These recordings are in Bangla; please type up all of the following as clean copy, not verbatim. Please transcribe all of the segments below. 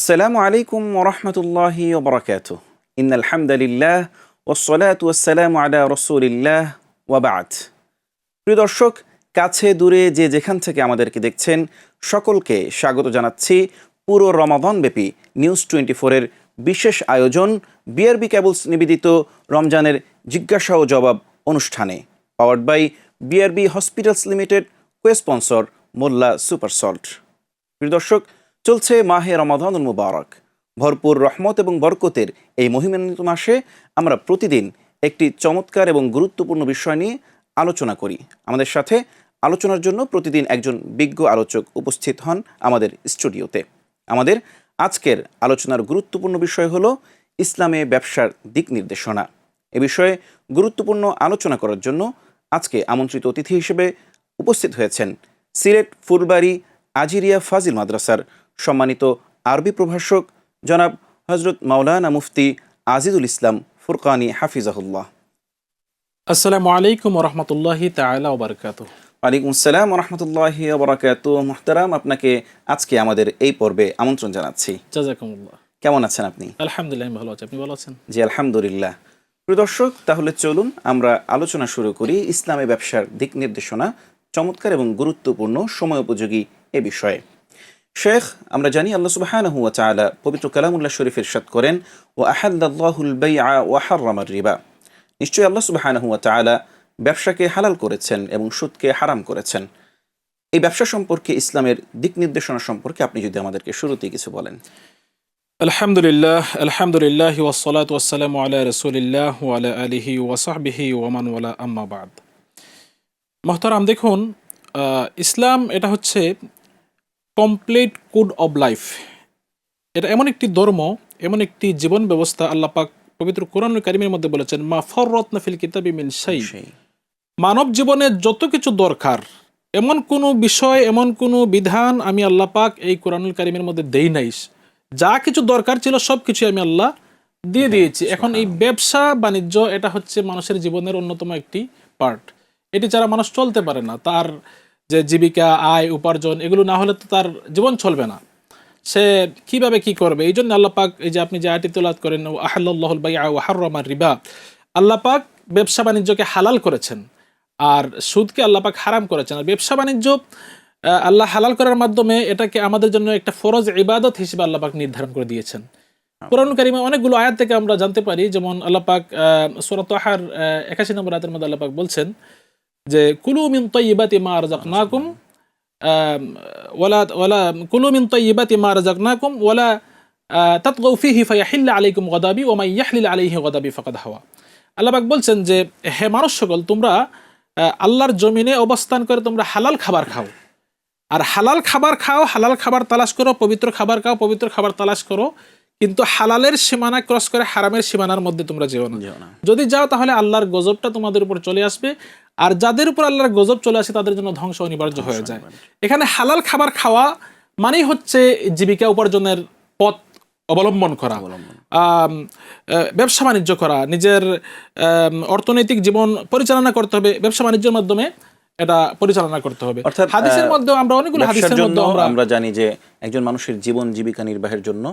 আসসালামু আলাইকুম ওয়া রাহমাতুল্লাহি ওয়া বারাকাতুহু। ইন্নাল হামদালিল্লাহ ওয়াসসালাতু ওয়াসসালামু আলা রাসূলিল্লাহ ওয়া বা'দ। প্রিয় দর্শক, কাছে দূরে যে যেখান থেকে আমাদেরকে দেখছেন সকলকে স্বাগত জানাচ্ছি পুরো রমাদানব্যাপী নিউজ 24 এর বিশেষ আয়োজন বিআরবি কেবলস নিবেদিত রমজানের জিজ্ঞাসা ও জবাব অনুষ্ঠানে, powered by BRB hospitals limited, co-sponsor Molla super salt. প্রিয় দর্শক, চলছে মাহে রমাদানুল মুবারক। ভরপুর রহমত এবং বরকতের এই মহিমান্বিত মাসে আমরা প্রতিদিন একটি চমৎকার এবং গুরুত্বপূর্ণ বিষয় নিয়ে আলোচনা করি। আমাদের সাথে আলোচনার জন্য প্রতিদিন একজন বিজ্ঞ আলোচক উপস্থিত হন আমাদের স্টুডিওতে। আমাদের আজকের আলোচনার গুরুত্বপূর্ণ বিষয় হলো ইসলামে ব্যবসার দিক নির্দেশনা। এ বিষয়ে গুরুত্বপূর্ণ আলোচনা করার জন্য আজকে আমন্ত্রিত অতিথি হিসেবে উপস্থিত হয়েছেন সিলেট ফুলবাড়ী আজিরিয়া ফাজিল মাদ্রাসার সম্মানিত আরবি প্রভাষক জনাব হজরত মাওলানা মুফতি আজিজুল ইসলাম ফুরকানি হাফিজাহুল্লাহ। আসসালামু আলাইকুম ওয়া রাহমাতুল্লাহি তাআলা ওয়া বারাকাতুহু। ওয়ালাইকুম আসসালাম ওয়া রাহমাতুল্লাহি ওয়া বারাকাতুহু। মুহতারাম, আপনাকে আজকে আমাদের এই পর্বে আমন্ত্রণ জানাচ্ছি। জাযাকুমুল্লাহ। কেমন আছেন আপনি? আলহামদুলিল্লাহ, আমি ভালো আছি। আপনি ভালো আছেন? জি আলহামদুলিল্লাহ। প্রিয় দর্শক, তাহলে চলুন আমরা আলোচনা শুরু করি ইসলামে ব্যবসার দিক নির্দেশনা, চমৎকার এবং গুরুত্বপূর্ণ সময় উপযোগী এ বিষয়ে। শেখ, আমরা জানি আল্লাহ সুবহানাহু ওয়া তাআলা পবিত্র কালামুল্লাহ শরীফ ইরশাদ করেন, ওয়া আহাল্লাল্লাহুল বাইআ ওয়া হাররামার রিবা। নিশ্চয়ই আল্লাহ সুবহানাহু ওয়া তাআলা ব্যবসাকে হালাল করেছেন এবং সুদকে হারাম করেছেন। এই ব্যবসা সম্পর্কে ইসলামের দিক নির্দেশনা সম্পর্কে আপনি যদি আমাদেরকে শুরুতেই কিছু বলেন। আলহামদুলিল্লাহ ওয়াসসালাতু ওয়াসসালামু আলা রাসূলিল্লাহ ওয়া আলা আলিহি ওয়া সাহবিহি ওয়া মান ওয়ালা, আম্মা বা'দ। মুহতারাম, দেখুন, ইসলাম এটা হচ্ছে কমপ্লিট কোড অব লাইফ। এটা এমন একটি ধর্ম, এমন একটি জীবন ব্যবস্থা। আল্লাহ পাক পবিত্র কোরআনুল কারীমের মধ্যে বলেছেন, মা ফাররাতনা ফিল কিতাবি মিন শাই। মানব জীবনে যত কিছু দরকার, এমন কোনো বিষয়, এমন কোনো বিধান আমি আল্লাহ পাক এই কোরআনুল কারীমের মধ্যে দেই নাই। যা কিছু দরকার ছিল সব কিছু আমি আল্লাহ দিয়ে দিয়েছি। এখন এই ব্যবসা বাণিজ্য এটা হচ্ছে মানুষের জীবনের অন্যতম একটি পার্ট। এটি যারা মানুষ চলতে পারে না, তার যে জীবিকা, আয়, উপার্জন, এগুলো না হলে তো তার জীবন চলবে না। সে কিভাবে কি করবে? এই জন্য আল্লাহ পাক, এই যে আপনি যে আয়াতটি তেলাওয়াত করেন, আহাল্লাল্লাহুল বাইআ ওয়া হাররামার রিবা, আল্লাহ পাক ব্যবসা বাণিজ্যকে হালাল করেছেন আর সুদকে আল্লাহ পাক হারাম করেছেন। আর ব্যবসা বাণিজ্য আল্লাহ হালাল করার মাধ্যমে এটাকে আমাদের জন্য একটা ফরজ ইবাদত হিসেবে আল্লাহ পাক নির্ধারণ করে দিয়েছেন। কোরআনুল কারীমে অনেকগুলো আয়াত থেকে আমরা জানতে পারি, যেমন আল্লাহ পাক সূরা তাহার 81 নম্বর আয়াতের মধ্যে আল্লাহ পাক বলছেন যে কুলু মিন তাইয়্যিবাতি মা রাযাকনাকুম ওয়ালা কুলু মিন তাইয়্যিবাতি মা রাযাকনাকুম ওয়ালা তাতগাউ ফীহি ফায়াহিল্লা আলাইকুম গাদাবি ওয়া মান ইয়াহলিল আলাইহি গাদাবি ফাকাদ হাওয়া। আল্লাহ পাক বলছেন যে, হে মানুষ সকল, তোমরা আল্লাহর জমিনে অবস্থান করে তোমরা হালাল খাবার খাও। আর হালাল খাবার খাও, হালাল খাবার তালাশ করো, পবিত্র খাবার খাও, পবিত্র খাবার তালাশ করো, কিন্তু হালালের সীমানা ক্রস করে হারামের সীমানার মধ্যে তোমরা যেও না। যদি যাও তাহলে আল্লাহর গজবটা তোমাদের উপর চলে আসবে, আর যাদের উপর আল্লাহর গজব চলে আসে তাদের জন্য ধ্বংস অনিবার্য হয়ে যায়। এখানে হালাল খাবার খাওয়া মানেই হচ্ছে জীবিকা উপার্জনের পথ অবলম্বন করা, ব্যবসা বাণিজ্য করা, নিজের অর্থনৈতিক জীবন পরিচালনা করতে হবে ব্যবসা বাণিজ্যের মাধ্যমে, এটা পরিচালনা করতে হবে। অর্থাৎ হাদিসের মধ্যে আমরা অনেকগুলো হাদিসের মধ্যে আমরা জানি যে একজন মানুষের জীবন জীবিকা নির্বাহের জন্য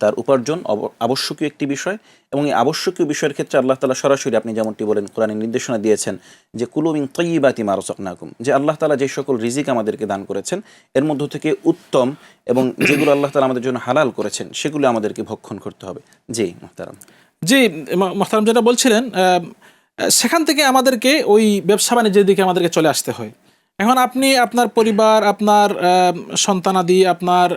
তার উপার্জন আবশ্যকীয় একটি বিষয়, এবং এই আবশ্যকীয় বিষয়ের ক্ষেত্রে আল্লাহ তাআলা সরাসরি, আপনি যেমনটি বলেন, কোরআনের নির্দেশনা দিয়েছেন যে কুলু মিন তাইয়্যিবাতি মা রাযাকনাকুম, যে আল্লাহ তাআলা যে সকল রিজিক আমাদেরকে দান করেছেন এর মধ্য থেকে উত্তম এবং যেগুলো আল্লাহ তাআলা আমাদের জন্য হালাল করেছেন সেগুলো আমাদেরকে ভক্ষণ করতে হবে। জি মুহতারাম। জি মুহতারাম, যেটা বলছিলেন, সেখান থেকে আমাদেরকে ওই ব্যবসা বাণিজ্যের দিকে আমাদেরকে চলে আসতে হয়। এখন আপনি আপনার পরিবার, আপনার সন্তানাদি, আপনার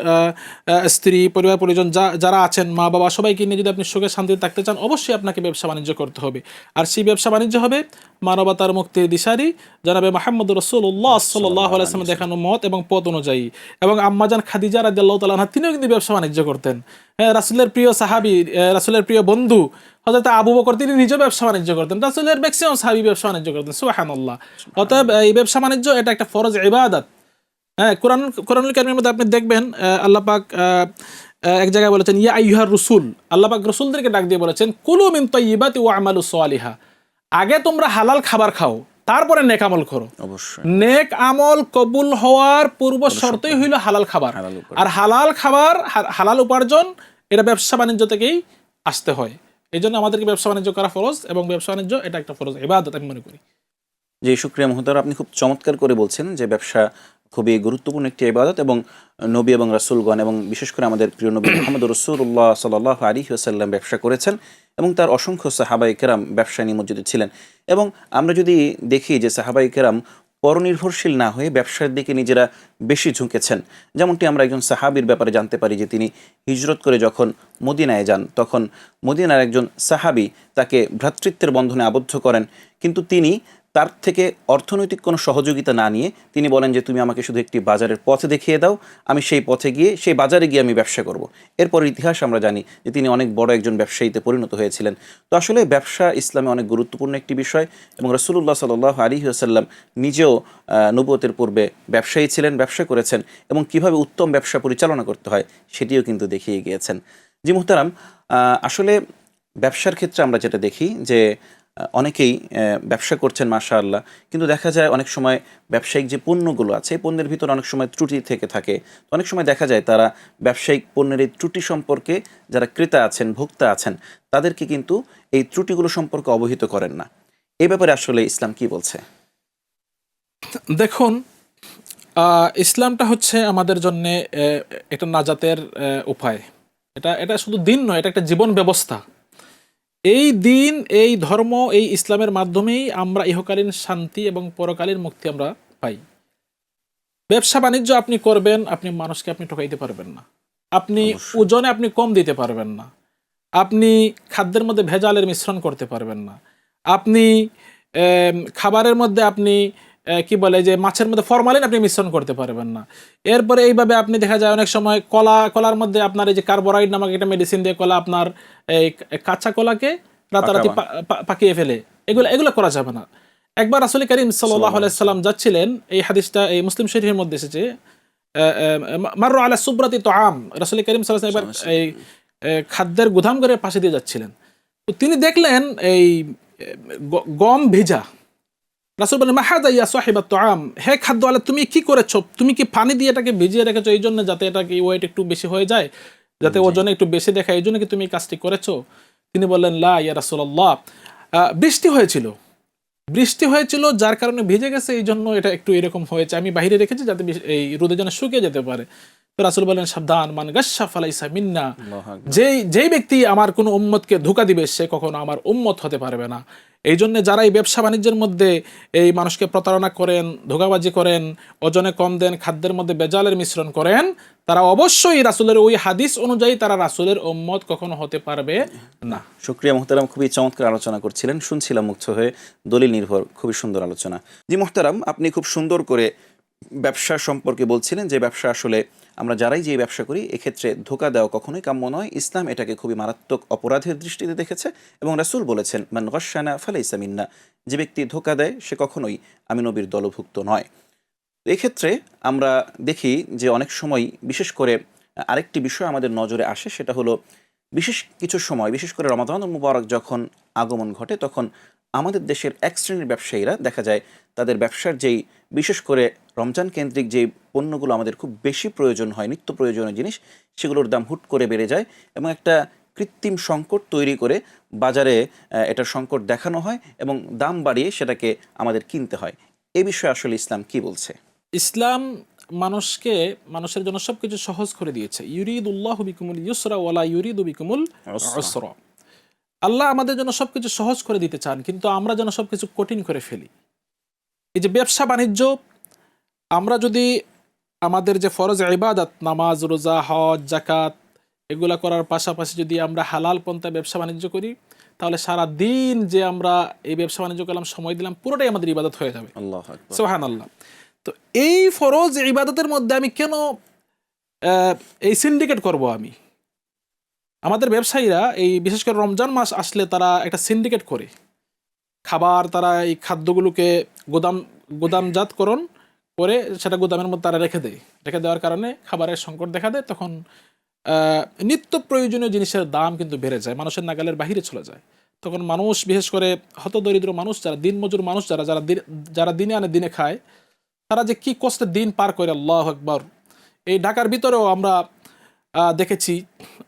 স্ত্রী, পরিবার পরিজন যারা আছেন, মা বাবা, সবাইকে নিয়ে যদি আপনি সুখে শান্তিতে থাকতে চান, অবশ্যই আপনাকে ব্যবসা বাণিজ্য করতে হবে। আর সেই ব্যবসা বাণিজ্য হবে মানবতার মুক্তির দিশারি জনাবে মুহাম্মদ রাসূলুল্লাহ সাল্লাল্লাহু আলাইহি ওয়াসাল্লাম দেখানো মত এবং পথ অনুযায়ী। এবং আম্মাজান খাদিজা রাদিয়াল্লাহু তাআলা আনহা, তিনিও কিন্তু ব্যবসা বাণিজ্য করতেন। রাসূলের প্রিয় সাহাবী, রাসূলের প্রিয় বন্ধু হযরত আবু বকর, তিনি নিজেও ব্যবসা বাণিজ্য করতেন। রাসূলের ম্যাক্সিমাম সাহাবী ব্যবসা বাণিজ্য করতেন। সুবহানাল্লাহ। অতএব এই ব্যবসা বাণিজ্য এটা একটা ফরজ ইবাদত। হ্যাঁ, কোরআনুল কারীমের মধ্যে আপনি দেখবেন আল্লাহ পাক এক জায়গায় বলেছেন, ইয়া আইয়ুহার রাসূল, আল্লাহ পাক রাসূলদেরকে ডাক দিয়ে বলেছেন, কুলু মিন তাইয়্যিবাতি ওয়া আমালু সালিহা। আগে তোমরা হালাল খাবার খাও, তারপরে নেক আমল করো। অবশ্যই নেক আমল কবুল হওয়ার পূর্ব শর্তই হইল হালাল খাবার। হালাল উপার্জন। আর হালাল খাবার, হালাল উপার্জন, এটা ব্যবসা বাণিজ্য থেকেই আসতে হয়। এই জন্য আমাদেরকে ব্যবসা বাণিজ্য করা ফরজ, এবং ব্যবসা বাণিজ্য এটা একটা ফরজ ইবাদত আমি মনে করি। জি, শুকরিয়া মুহতারাম, আপনি খুব চমৎকার করে বলছেন যে ব্যবসা খুবই গুরুত্বপূর্ণ একটি ইবাদত, এবং নবী এবং রাসূলগণ এবং বিশেষ করে আমাদের প্রিয় নবী মুহাম্মদ রাসূলুল্লাহ সাল্লাল্লাহু আলাইহি ওয়াসাল্লাম ব্যবসা করেছেন, এবং তার অসংখ্য সাহাবায়ে কেরাম ব্যবসায় নিমজ্জিত ছিলেন। এবং আমরা যদি দেখি যে সাহাবায়ে কেরাম পরনির্ভরশীল না হয়ে ব্যবসার দিকে নিজেরা বেশি ঝুঁকেছেন। যেমনটি আমরা একজন সাহাবীর ব্যাপারে জানতে পারি যে তিনি হিজরত করে যখন মদিনায় যান, তখন মদিনার একজন সাহাবী তাকে ভ্রাতৃত্বের বন্ধনে আবদ্ধ করেন, কিন্তু তিনি তার থেকে অর্থনৈতিক কোনো সহযোগিতা না নিয়ে তিনি বলেন যে তুমি আমাকে শুধু একটি বাজারের পথ দেখিয়ে দাও, আমি সেই পথে গিয়ে, সেই বাজারে গিয়ে আমি ব্যবসা করব। এরপর ইতিহাস আমরা জানি যে তিনি অনেক বড় একজন ব্যবসায়ীতে পরিণত হয়েছিলেন। তো আসলে ব্যবসা ইসলামে অনেক গুরুত্বপূর্ণ একটি বিষয়, এবং রাসূলুল্লাহ সাল্লাল্লাহু আলাইহি ওয়াসাল্লাম নিজেও নবুয়তের পূর্বে ব্যবসায়ী ছিলেন, ব্যবসা করেছেন, এবং কিভাবে উত্তম ব্যবসা পরিচালনা করতে হয় সেটিও কিন্তু দেখিয়ে গিয়েছেন। জি মুহতারাম, আসলে ব্যবসার ক্ষেত্রে আমরা যেটা দেখি যে অনেকেই ব্যবসা করছেন মাশাআল্লাহ, কিন্তু দেখা যায় অনেক সময় ব্যবসায়িক যে পণ্যগুলো আছে এই পণ্যের ভিতর অনেক সময় ত্রুটি থেকে থাকে। তো অনেক সময় দেখা যায় তারা ব্যবসায়িক পণ্যের এই ত্রুটি সম্পর্কে, যারা ক্রেতা আছেন, ভোক্তা আছেন, তাদেরকে কিন্তু এই ত্রুটিগুলো সম্পর্কে অবহিত করেন না। এই ব্যাপারে আসলে ইসলাম কি বলছে? দেখুন, ইসলামটা হচ্ছে আমাদের জন্য একটা নাজাতের উপায়। এটা এটা শুধু দিন নয়, এটা একটা জীবন ব্যবস্থা। এই দিন, এই ধর্ম, এই ইসলামের মাধ্যমেই আমরা ইহকালীন শান্তি এবং পরকালীন মুক্তি আমরা পাই। ব্যবসা বাণিজ্য আপনি করবেন, আপনি মানুষকে আপনি ঠকাইতে পারবেন না, আপনি ওজনে আপনি কম দিতে পারবেন না, আপনি খাদ্যের মধ্যে ভেজালের মিশ্রণ করতে পারবেন না, আপনি খাবারের মধ্যে আপনি কি বলে যে মাছের মধ্যে ফরমালিন আপনি মিশ্রণ করতে পারবেন না। এরপরে এইভাবে আপনি দেখা যায় অনেক সময় কলার মধ্যে আপনার এই যে কার্বোরাইড নামক একটা মেডিসিন দিয়ে কলা আপনার এই কাঁচা কলাকে রাতারাতি পাকিয়ে ফেলে, এগুলো করা যাবে না। একবার রাসূল করিম সাল্লাল্লাহু আলাইহি সাল্লাম যাচ্ছিলেন, এই হাদিসটা এই মুসলিম শরীফের মধ্যে এসেছে, মাররু আলা সুবরাতি তুআম, রাসূল করিম সাল্লাল্লাহু আলাইহি ওয়াসাল্লাম একবার এই খাদ্যের গুদাম ঘরের পাশে দিয়ে যাচ্ছিলেন। তো তিনি দেখলেন এই গম ভিজা। রাসূল বলেন, মা হাযা ইয়া সাহিবাত তুআম, হে খাদ্যওয়ালা, তুমি কি করেছো? তুমি কি পানি দিয়ে এটাকে ভিজিয়ে রেখেছো এই জন্য যাতে এটা কি ওয়েট একটু বেশি হয়ে যায়, যাতে ওজনে একটু বেশি দেখায়, এই জন্য কি তুমি এই কাজটি করেছো? তিনি বললেন, লা ইয়া রাসূলুল্লাহ, বৃষ্টি হয়েছিল যার কারণে ভিজে গেছে, এই জন্য এটা একটু এরকম হয়েছে, আমি বাইরে রেখেছি যাতে এই রোদে যেন শুকিয়ে যেতে পারে। তো রাসূল বলেন, সাবধান, মান গাশশা ফালাইসা মিন্না, যেই ব্যক্তি আমার কোনো উম্মতকে ধোঁকা দিবে সে কখনো আমার উম্মত হতে পারবে না। এই জন্য যারা এই ব্যবসা বাণিজ্যের মধ্যে এই মানুষকে প্রতারণা করেন, ধোঁকাবাজি করেন, ওজনে কম দেন, খাদ্যের মধ্যে বেজালের মিশ্রণ করেন, তারা অবশ্যই রাসূলের ওই হাদিস অনুযায়ী তারা রাসূলের উম্মত কখনো হতে পারবে না। শুকরিয়া মুহতারাম, খুবই চমৎকার আলোচনা করছিলেন, শুনছিলাম মুগ্ধ হয়ে, দলিল নির্ভর, খুবই সুন্দর আলোচনা। জি মুহতারাম, আপনি খুব সুন্দর করে ব্যবসা সম্পর্কে বলছিলেন যে ব্যবসা আসলে আমরা যারাই যে ব্যবসা করি এক্ষেত্রে ধোঁকা দেওয়া কখনোই কাম্য নয়। ইসলাম এটাকে খুবই মারাত্মক অপরাধের দৃষ্টিতে দেখেছে, এবং রাসূল বলেছেন, মান গাশশানা ফালাইসা মিন্না, যে ব্যক্তি ধোঁকা দেয় সে কখনোই আমি নবীর দলভুক্ত নয়। এক্ষেত্রে আমরা দেখি যে অনেক সময় বিশেষ করে আরেকটি বিষয় আমাদের নজরে আসে, সেটা হলো বিশেষ কিছু সময়, বিশেষ করে রমাদানুল মুবারক যখন আগমন ঘটে, তখন আমাদের দেশের এক শ্রেণীর ব্যবসায়ীরা দেখা যায় তাদের ব্যবসার যেই বিশেষ করে রমজান কেন্দ্রিক যেই পণ্যগুলো আমাদের খুব বেশি প্রয়োজন হয়, নিত্য প্রয়োজনীয় জিনিস, সেগুলোর দাম হুট করে বেড়ে যায়, এবং একটা কৃত্রিম সংকট তৈরি করে বাজারে এটার সংকট দেখানো হয় এবং দাম বাড়িয়ে সেটাকে আমাদের কিনতে হয়। এই বিষয়ে আসলে ইসলাম কি বলছে? ইসলাম মানুষের জন্য সবকিছু সহজ করে দিয়েছে। ইউরিদুল্লাহু বিকুমুল ইউসরা ওয়ালা ইউরিদু বিকুমুল উসরা। আল্লাহ আমাদের জন্য সবকিছু সহজ করে দিতে চান, কিন্তু আমরা যেন সবকিছু কঠিন করে ফেলি। এই যে ব্যবসা বাণিজ্য, আমরা যদি আমাদের যে ফরজ ইবাদত, নামাজ, রোজা, হজ, যাকাত, এগুলা করার পাশাপাশি যদি আমরা হালাল পন্থায় ব্যবসা বাণিজ্য করি, তাহলে সারা দিন যে আমরা এই ব্যবসা বাণিজ্য করলাম, সময় দিলাম, পুরোটাই আমাদের ইবাদত হয়ে যাবে। আল্লাহু আকবার, সুবহানাল্লাহ। তো এই ফরজ ইবাদতের মধ্যে আমি কেন এই সিন্ডিকেট করব? আমাদের ব্যবসায়ীরা এই বিশেষ করে রমজান মাস আসলে তারা একটা সিন্ডিকেট করে খাবার, তারা এই খাদ্যগুলোকে গুদামজাতকরণ করে সেটা গুদামের মধ্যে তারা রেখে দেওয়ার কারণে খাবারের সংকট দেখা দেয়। তখন নিত্য প্রয়োজনীয় জিনিসের দাম কিন্তু বেড়ে যায়, মানুষের নাগালের বাহিরে চলে যায়। তখন মানুষ, বিশেষ করে হতদরিদ্র মানুষ যারা, দিনমজুর মানুষ যারা যারা যারা দিনে আনে দিনে খায়, তারা যে কি কষ্টের দিন পার করে, আল্লাহু আকবার। এই ঢাকার ভিতরেও আমরা দেখেছি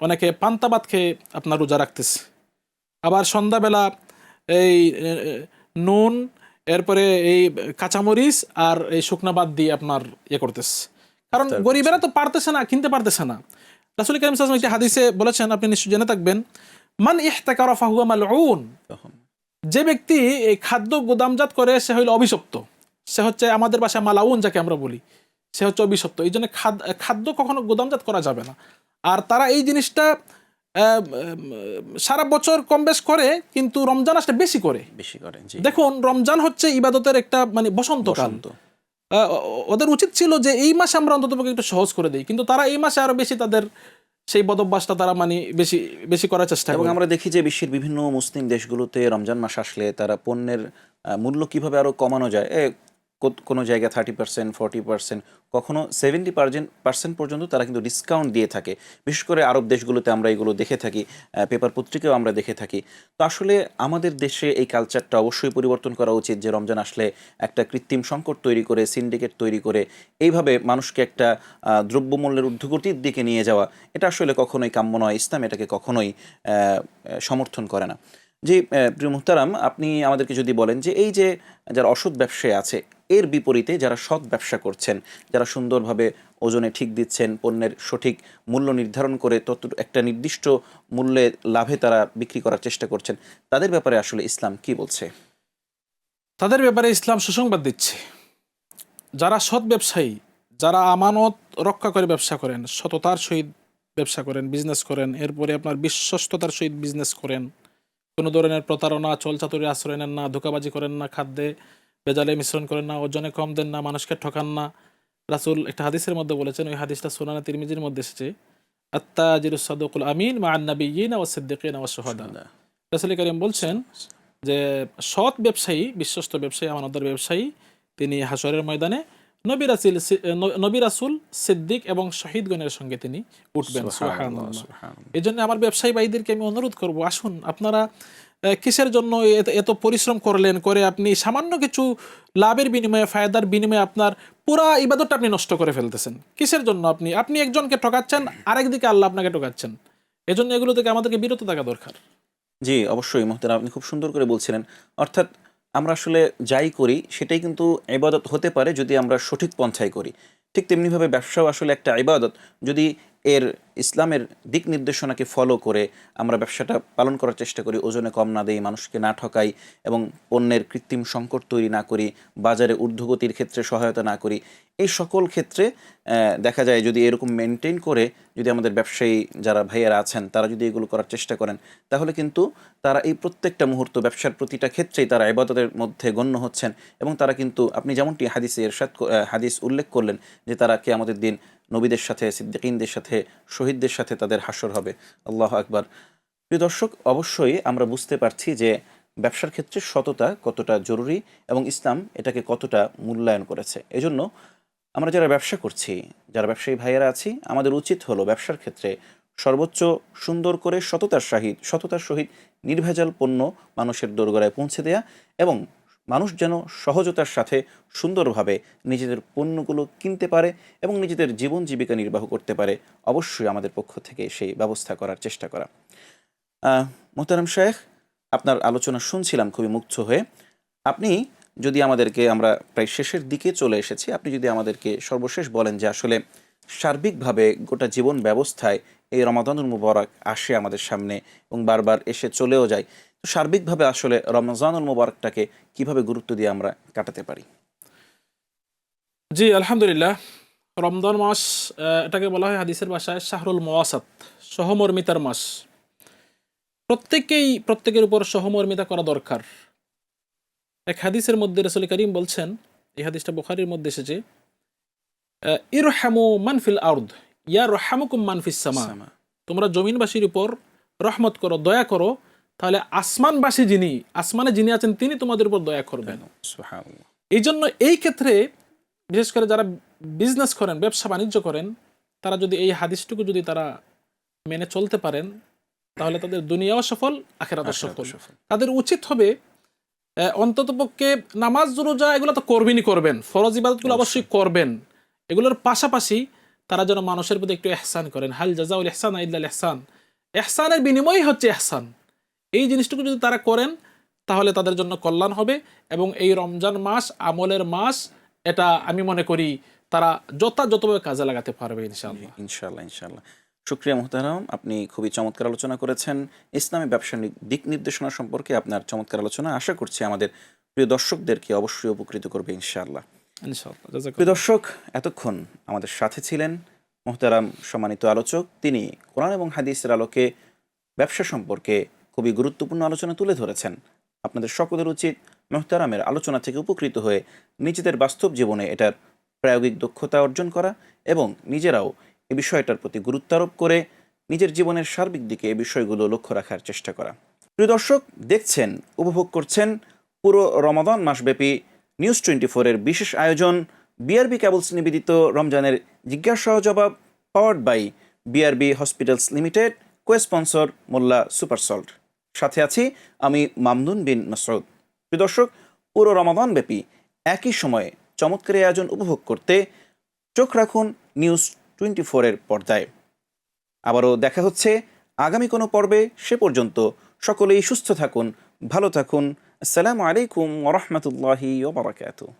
অনেকে পান্তা ভাত খেয়ে আপনার রোজা রাখতেছে, আবার সন্ধ্যাবেলা এই নুন, এরপরে এই কাঁচামরিচ আর এই শুকনা ভাত দিয়ে আপনার করতেছে, কারণ গরিবেরা তো পারতেছে না, কিনতে পারতেছে না। রাসূল কারীম সাল্লাল্লাহু আলাইহি ওয়াসাল্লাম একটি হাদিসে বলেছেন, আপনি নিশ্চয়ই জেনে থাকবেন, মান ইহতাকারা ফাহুয়া মালউন, যে ব্যক্তি এই খাদ্য গোদামজাত করে সে হইল অভিশপ্ত, সে হচ্ছে আমাদের ভাষায় মালাউন যাকে আমরা বলি, সে হচ্ছে অভিশপ্ত। এই জন্য খাদ্য কখনো গোদামজাত করা যাবে না। আর তারা এই জিনিসটা সারা বছর কম বেশ করে, কিন্তু রমজান আসলে বেশি করে। দেখুন, রমজান হচ্ছে ইবাদতের একটা মানে বসন্তকাল। ওদের উচিত ছিল যে এই মাসে আমরা অন্তত একটু সহজ করে দিই, কিন্তু তারা এই মাসে আরো বেশি তাদের সেই বদভ্যাসটা তারা মানে বেশি বেশি করার চেষ্টা করে। এবং আমরা দেখি যে বিশ্বের বিভিন্ন মুসলিম দেশগুলোতে রমজান মাস আসলে তারা পণ্যের মূল্য কিভাবে আরো কমানো যায়, কোনো জায়গায় 30%, 40%, কখনো 70% পর্যন্ত তারা কিন্তু ডিসকাউন্ট দিয়ে থাকে। বিশেষ করে আরব দেশগুলোতে আমরা এগুলো দেখে থাকি, পেপার পত্রিকাও আমরা দেখে থাকি। তো আসলে আমাদের দেশে এই কালচারটা অবশ্যই পরিবর্তন করা উচিত, যে রমজান আসলে একটা কৃত্রিম সংকট তৈরি করে, সিন্ডিকেট তৈরি করে এইভাবে মানুষকে একটা দ্রব্যমূল্যের ঊর্ধ্বগতির দিকে নিয়ে যাওয়া, এটা আসলে কখনোই কাম্য নয়। ইসলাম এটাকে কখনোই সমর্থন করে না। জি প্রিয় মুহতারাম, আপনি আমাদেরকে যদি বলেন যে এই যে যারা অসৎ ব্যবসায়ী আছে, এর বিপরীতে যারা সৎ ব্যবসা করছেন, যারা সুন্দরভাবে ওজনে ঠিক দিচ্ছেন, পণ্যের সঠিক মূল্য নির্ধারণ করে তত একটা নির্দিষ্ট মূল্যে লাভে তারা বিক্রি করার চেষ্টা করছেন, তাদের ব্যাপারে আসলে ইসলাম কি বলছে? তাদের ব্যাপারে ইসলাম সুসংবাদ দিচ্ছে। যারা সৎ ব্যবসায়ী, যারা আমানত রক্ষা করে ব্যবসা করেন, সততার সহিত ব্যবসা করেন, বিজনেস করেন, এরপরে আপনার বিশ্বস্ততার সহিত বিজনেস করেন, কোনো ধরনের প্রতারণা, চলচাতুরি আশ্রয় নেন না, ধোকাবাজি করেন না, খাদ্যে ভেজালে মিশ্রণ করেন না, ওজনে কম দেন না, মানুষকে ঠকান না। রাসূল একটা হাদিসের মধ্যে বলেছেন, ওই হাদিসটা সুনানে তিরমিজির মধ্যে এসেছে, আত্তাজিরুস সাদুকুল আমিন মা'আন নাবিয়্যিনা ওয়াস সিদ্দিকিনা ওয়াশ শুহাদা। রাসূল কারীম বলছেন যে সৎ ব্যবসায়ী, বিশ্বস্ত ব্যবসায়ী, আমানতদার ব্যবসায়ী, তিনি হাশরের ময়দানে নবী রাসূল, সিদ্দিক এবং শহীদগণের সঙ্গে তিনি উঠবেন। সুবহানাল্লাহ। এই জন্য আমার ব্যবসায়ী ভাইদেরকে আমি অনুরোধ করব, আসুন আপনারা কিসের জন্য এত পরিশ্রম করলেন, করে আপনি সামান্য কিছু লাভের বিনিময়ে, ফায়দার বিনিময়ে আপনার পুরা ইবাদতটা আপনি নষ্ট করে ফেলতেছেন। কিসের জন্য আপনি একজনকে ঠকাচ্ছেন, আরেকদিকে আল্লাহ আপনাকে ঠকাচ্ছেন। এজন্য এগুলো থেকে আমাদেরকে বিরত থাকা দরকার। জি অবশ্যই মুহতারাম, আপনি খুব সুন্দর করে বলছিলেন। অর্থাৎ আমরা আসলে যাই করি সেটাই কিন্তু ইবাদত হতে পারে যদি আমরা সঠিক পন্থায় করি। ঠিক তেমনিভাবে ব্যবসাও আসলে একটা ইবাদত, যদি এর ইসলামের দিক নির্দেশনাকে ফলো করে আমরা ব্যবসাটা পালন করার চেষ্টা করি, ওজনে কম না দেই, মানুষকে না ঠকাই এবং পণ্যের কৃত্রিম সংকট তৈরি না করি, বাজারে ঊর্ধ্বগতির ক্ষেত্রে সহায়তা না করি, এই সকল ক্ষেত্রে দেখা যায় যদি এরকম মেনটেন করে যদি আমাদের ব্যবসায়ী যারা ভাইয়েরা আছেন তারা যদি এগুলো করার চেষ্টা করেন, তাহলে কিন্তু তারা এই প্রত্যেকটা মুহূর্ত ব্যবসার প্রতিটা ক্ষেত্রেই তারা ইবাদতের মধ্যে গণ্য হচ্ছেন। এবং তারা কিন্তু আপনি যেমনটি হাদিস উল্লেখ করলেন যে তারা কিয়ামতের দিন নবীদের সাথে, সিদ্দিকীনদের সাথে, শহীদদের সাথে তাদের হাসর হবে। আল্লাহু আকবার। প্রিয় দর্শক, অবশ্যই আমরা বুঝতে পারছি যে ব্যবসার ক্ষেত্রে সততা কতটা জরুরি এবং ইসলাম এটাকে কতটা মূল্যায়ন করেছে। এজন্য আমরা যারা ব্যবসা করছি, যারা ব্যবসায়ী ভাইয়েরা আছি, আমাদের উচিত হলো ব্যবসার ক্ষেত্রে সর্বোচ্চ সুন্দর করে সততার সহিত নির্ভেজাল পণ্য মানুষের দোরগোড়ায় পৌঁছে দেয়া এবং মানুষ যেন সহজতার সাথে সুন্দরভাবে নিজেদের পণ্যগুলো কিনতে পারে এবং নিজেদের জীবন জীবিকা নির্বাহ করতে পারে, অবশ্যই আমাদের পক্ষ থেকে সেই ব্যবস্থা করার চেষ্টা করা। মোহতারাম শায়েখ, আপনার আলোচনা শুনছিলাম খুবই মুগ্ধ হয়ে। আপনি যদি আমাদেরকে, আমরা প্রায় শেষের দিকে চলে এসেছি, আপনি যদি আমাদেরকে সর্বশেষ বলেন যে আসলে সার্বিকভাবে গোটা জীবন ব্যবস্থায় এই রমাদানুল মুবারক আসে আমাদের সামনে এবং বারবার এসে চলেও যায়, তো সার্বিকভাবে আসলে রমজানুল মুবারকটাকে কিভাবে গুরুত্ব দিয়ে আমরা কাটাতে পারি? জি আলহামদুলিল্লাহ, রমজান মাস এটাকে বলা হয় হাদিসের ভাষায় শাহরুল মুওয়াসাত, সহমর্মিতার মাস। প্রত্যেকের উপর সহমর্মিতা করা দরকার। এক হাদিসের মধ্যে রাসূল করিম বলছেন, এই হাদিসটা বুখারীর মধ্যে এসেছে, ইরহামু মান ফিল আরদ ইয়ারহামুকুম মান ফিস সামা। তোমরা জমিনবাসীর উপর রহমত করো, দয়া করো, তাহলে আসমানে যিনি আছেন তিনি তোমাদের উপর দয়া করবেন। সুবহানাল্লাহ। এই জন্য এই ক্ষেত্রে বিশেষ করে যারা বিজনেস করেন, ব্যবসা বাণিজ্য করেন, তারা যদি এই হাদিসটুকু যদি তারা মেনে চলতে পারেন, তাহলে তাদের দুনিয়াও সফল, আখেরাতও আখিরাতও সফল। সফল। তাদের উচিত হবে অন্ততপক্ষে নামাজ রোজা এগুলো তো করবেনই করবেন, ফরজ ইবাদতগুলো অবশ্যই করবেন, এগুলোর পাশাপাশি তারা যেন মানুষের প্রতি একটু ইহসান করেন। হাল জাযাউল ইহসান ইল্লাল ইহসান, ইহসানের বিনিময়ই হচ্ছে ইহসান। এই জিনিসটুকু যদি তারা করেন তাহলে তাদের জন্য কল্যাণ হবে। এবং এই রমজান মাস আমলের মাস, এটা আমি মনে করি তারা যথাযথভাবে কাজে লাগাতে পারবে ইনশাআল্লাহ। ইনশাআল্লাহ, ইনশাআল্লাহ। শুকরিয়া মুহতারাম, আপনি খুবই চমৎকার আলোচনা করেছেন ইসলামী ব্যবসা দিক নির্দেশনা সম্পর্কে। আপনার চমৎকার আলোচনা আশা করছি আমাদের প্রিয় দর্শকদেরকে অবশ্যই উপকৃত করবে ইনশাআল্লাহ। ইনশাআল্লাহ, প্রিয় জাযাকাল্লাহ। দর্শক, এতক্ষণ আমাদের সাথে ছিলেন মুহতারাম সম্মানিত আলোচক। তিনি কোরআন এবং হাদিসের আলোকে ব্যবসা সম্পর্কে খুবই গুরুত্বপূর্ণ আলোচনা তুলে ধরেছেন। আপনাদের সকলের উচিত মুহতারামের আলোচনা থেকে উপকৃত হয়ে নিজেদের বাস্তব জীবনে এটার প্রায়োগিক দক্ষতা অর্জন করা এবং নিজেরাও এই বিষয়টার প্রতি গুরুত্ব আরোপ করে নিজের জীবনের সার্বিক দিকে এই বিষয়গুলো লক্ষ্য রাখার চেষ্টা করা। প্রিয় দর্শক, দেখছেন, উপভোগ করছেন পুরো রমাদান মাসব্যাপী নিউজ 24-এর বিশেষ আয়োজন বিআরবি কেবলস নিবেদিত রমজানের জিজ্ঞাসা ও জবাব, powered by BRB hospitals limited, co-sponsor Molla super salt. সাথে আছি আমি মামনুন বিন মাসউদ। প্রিয় দর্শক, পুরো রমাদান ব্যাপী একই সময়ে চমৎকার এই আয়োজন উপভোগ করতে চোখ রাখুন নিউজ 24-এর পর্দায়। আবারও দেখা হচ্ছে আগামী কোনো পর্বে। সে পর্যন্ত সকলেই সুস্থ থাকুন, ভালো থাকুন। আসসালামু আলাইকুম ওয়া রাহমাতুল্লাহি ওয়া বারাকাতুহু।